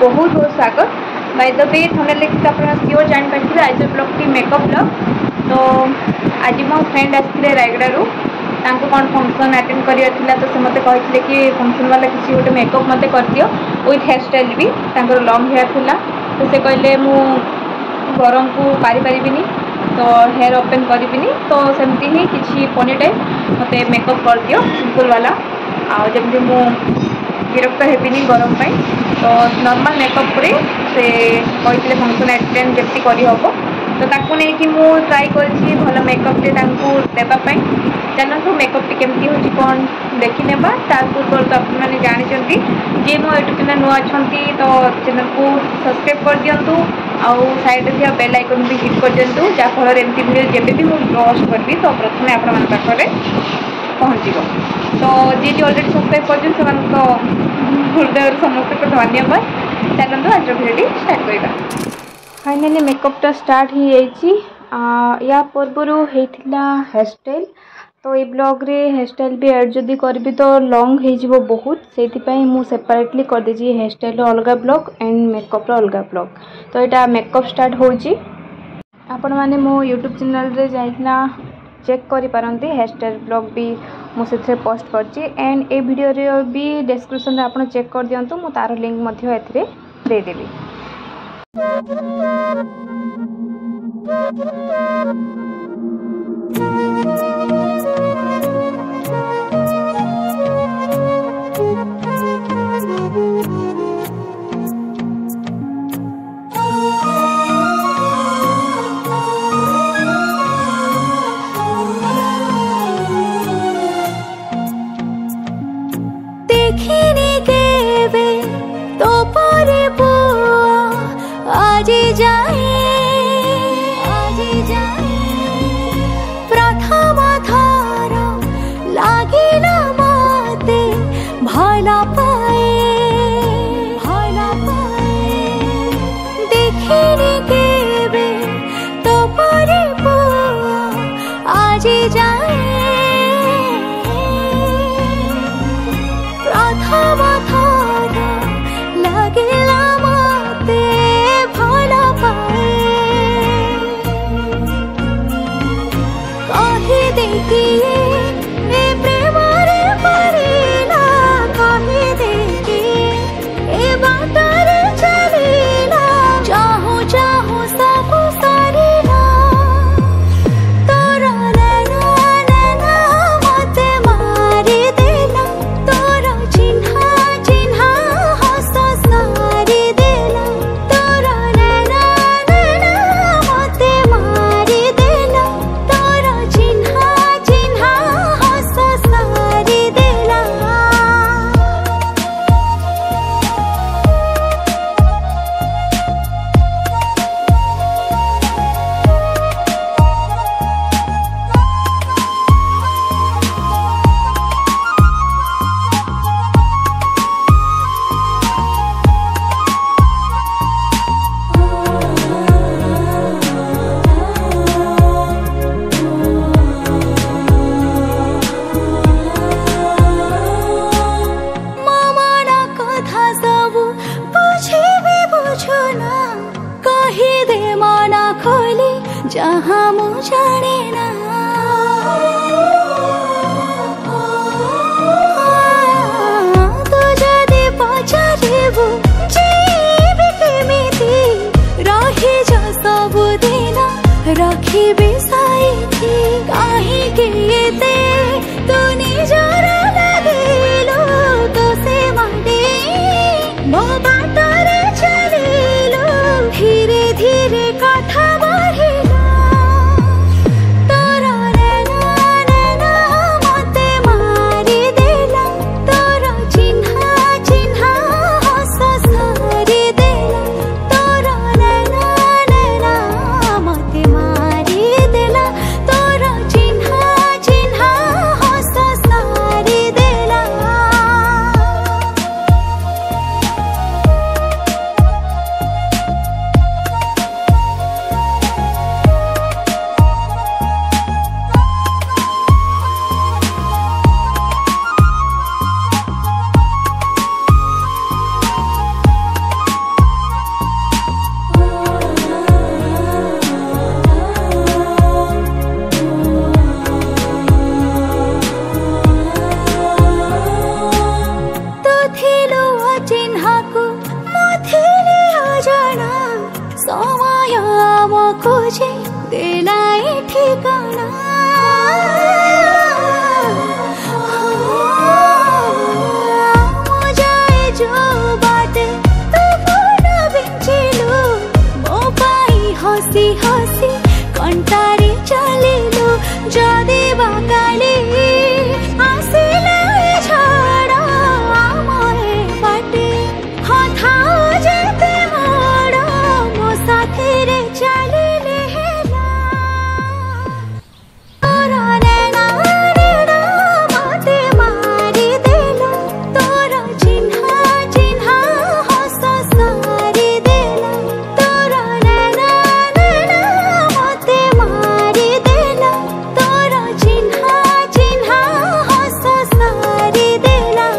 बहुत बहुत स्वागत। बाय द वे थंबनेल देखि तो आपण सियोर जान पाइथिले आइज ब्लॉग की मेकअप ब्लॉग। तो आज मो फ्रेंड आसते रायगड़ू तांको कौन फंक्शन अटेंड करिया तो से मते कहथिले कि फंक्शन वाला किसी गोटे मेकअप मते कर दियो विथ हेयर स्टाइल भी तांकर लॉन्ग हेयर थिला। तो से कहले मु गरम को पारि पारिबिनी तो हेयर ओपन करिबिनी तो सेमती ही किसी पनी टाइप मते मेकअप कर दियो सिंपल वाला आ जमती मु विरक्त हेबिनी गरम पाई तो नॉर्मल मेकअप रे से कहते फंक्शन अटेंड जल्दी करी हबो तो ताकू नहीं कि मु ट्राई करछि भल मेकअप रे तांकू देबा पाई। चलतु मेकअप टी केमती होछि कोन देखि नेबा तार पूर्व तो अपन माने जानि चंती जे मो यूट्यूब चैनल नुआ छंती तो चैनल को सब्सक्राइब कर दियंतु आउ साइड रे बेल आइकन भी हिट कर दियंतु जा फल एमती वीडियो जेबे भी मु पोस्ट करबी तो प्रथमे आपन मन पाखरे पहुँचो। तो जी ऑलरेडी सब्सक्राइब कर हृदय समस्त को धन्यवाद। चलते आज भिडियो स्टार्ट करवा। फाइनाली मेकअपटा स्टार्ट हो जाइए। या पूर्वर होता हेयर स्टाइल तो ये ब्लॉग रे हेयर स्टाइल भी एड जदि करी तो लॉन्ग हो बहुत से मुझे सेपरेटली कर दीजिए हेयर स्टाइल अलग ब्लॉग एंड मेकअप अलग ब्लॉग। तो यहाँ मेकअप स्टार्ट होची आपण माने मो यूट्यूब चैनल रे जाइना चेक करि पारंती हेयर स्टाइल ब्लॉग भी मुझे पोस्ट करची एंड ए वीडियो रे भी डिस्क्रिप्शन रे आपण चेक कर दियंतु मु तार लिंक मध्ये एथरे दे देबी। प्रथम थर लागिला मते भला पाए देखिनी केबे तो परे आज जाए प्रथम थर लागिला मते भला पाए कही देखिए ए प्रेम रे परिला कही देखिए ए बाटर चलीला चाहू चाहू सब सारीला तोरा नैना मते मारी देला तोरा चिन्हा चिन्हा हस सारी देला तोरा नैना मते मारी देला तोरा चिन्हा चिन्हा हस सारी देला। मामाना कथा सब बुझेबे बुझुना कही दे मना खोली जहाँ मु जाने ना तू जदि पचारिबु जीवी केमिति रही जा सब दिन रखिबे साइथि काहीकि एते तू निजर लागिलु तो से माटे मो बाटरे चलिलु धीरे धीरे कथा बढ़िला तोरा नैना मते मारी देला तोरा चिन्हा चिन्हा हस सारी देला तोरा नैना मते मारी देला तोरा चिन्हा हसी हसी कंटारी चलिलु जदि बाकाली आसिले छाड़ा आमरे बाटे हथा जेते मोड़ा मो साथी रे चलिले हेला तोरा नैना नैना मते मारी देला तोरा चिन्हा चिन्हा हस सारी देला तोरा नैना नैना मते मारी देला तोरा चिन्हा चिन्हा हस सारी देला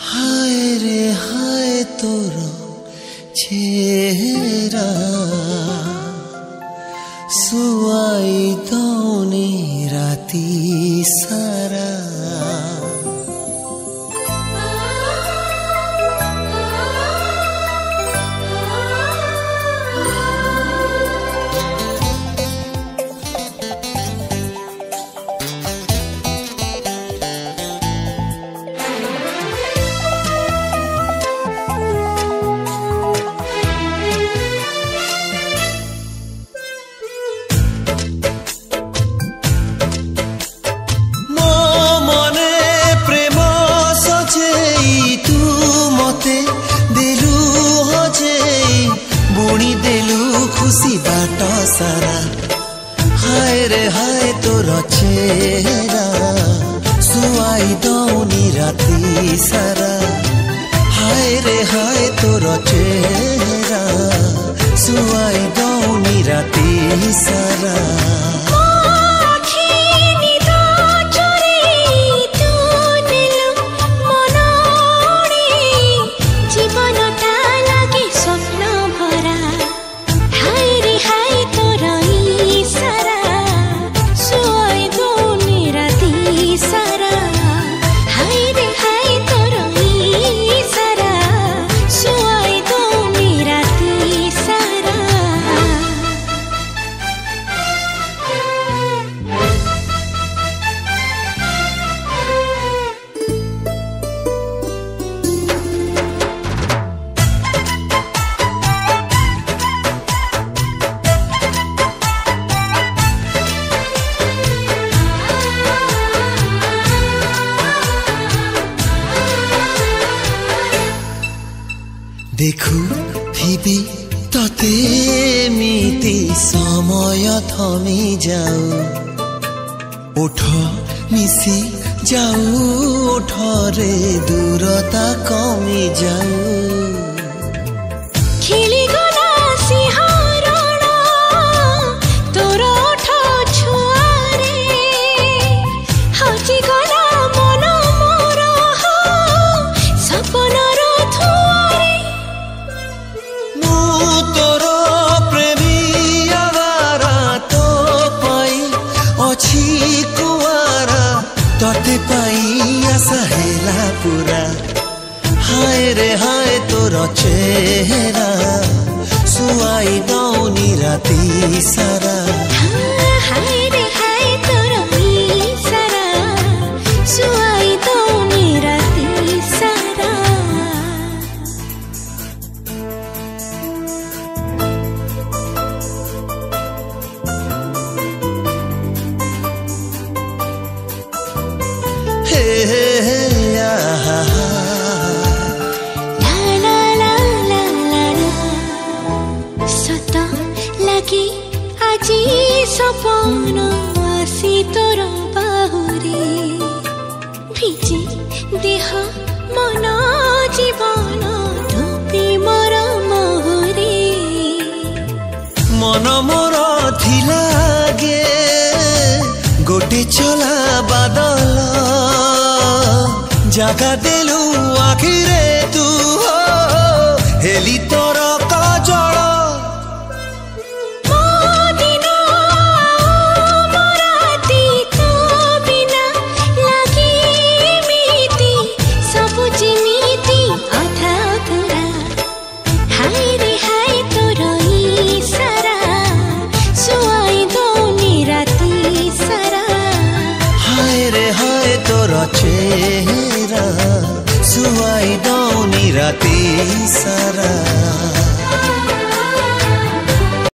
हाय रे हाय तोरा चेहरा सुआई दौनी राती सारा ମୋ ମନେ ପ୍ରେମ ସଜେଇ ତୁ ମତେ ଦେଲୁ ହଜେଇ ବୁଣି ଦେଲୁ ଖୁସି ବାଟ ସାରା ହାୟ ରେ ହାୟ ତୋର ଚେହେରା ସୁଆଇ ଦଉନି ରାତି ସାରା ହାୟ ରେ ହାୟ ତୋର ଚେହେରା ସୁଆଇ ଦଉନି ରାତି ସାରା ଦେଖୁଥିବି ତତେ ଏମିତି ସମୟ ଥମି ଯାଉ ଓଠ ମିଶି ଯାଉ ଓଠରେ ଦୂରତା କମି ଯାଉ ଖେଳିଗଲା ସିଂହରଣ ତୋର ଓଠ ଛୁଆରେ ହଜିଗଲା ମନ ମୋର ସପନର ଧୂଆରେ ମୁଁ ତୋର ପ୍ରେମୀ ଆବାରା ତୋ ପାଇଁ ଅଛି କୁଆରା ତତେ ପାଇ ଆଶା ହେଲା ପୁରା हाय रे हाय तोर चेहरा सुआई दौनी राती सारा हाय रे हाय तोर सारा सुआई दौनी राती सारा हे हे हे आहा लगी আজি सपन आसी तोर बाहुरे ভিজে देह मन जीवन तो प्रेमर मोहरे मन मोर थिलागे गोटे चला बादल जगा देलु आखिरे तू हेली तोर काजल चेहरा सुआ सारा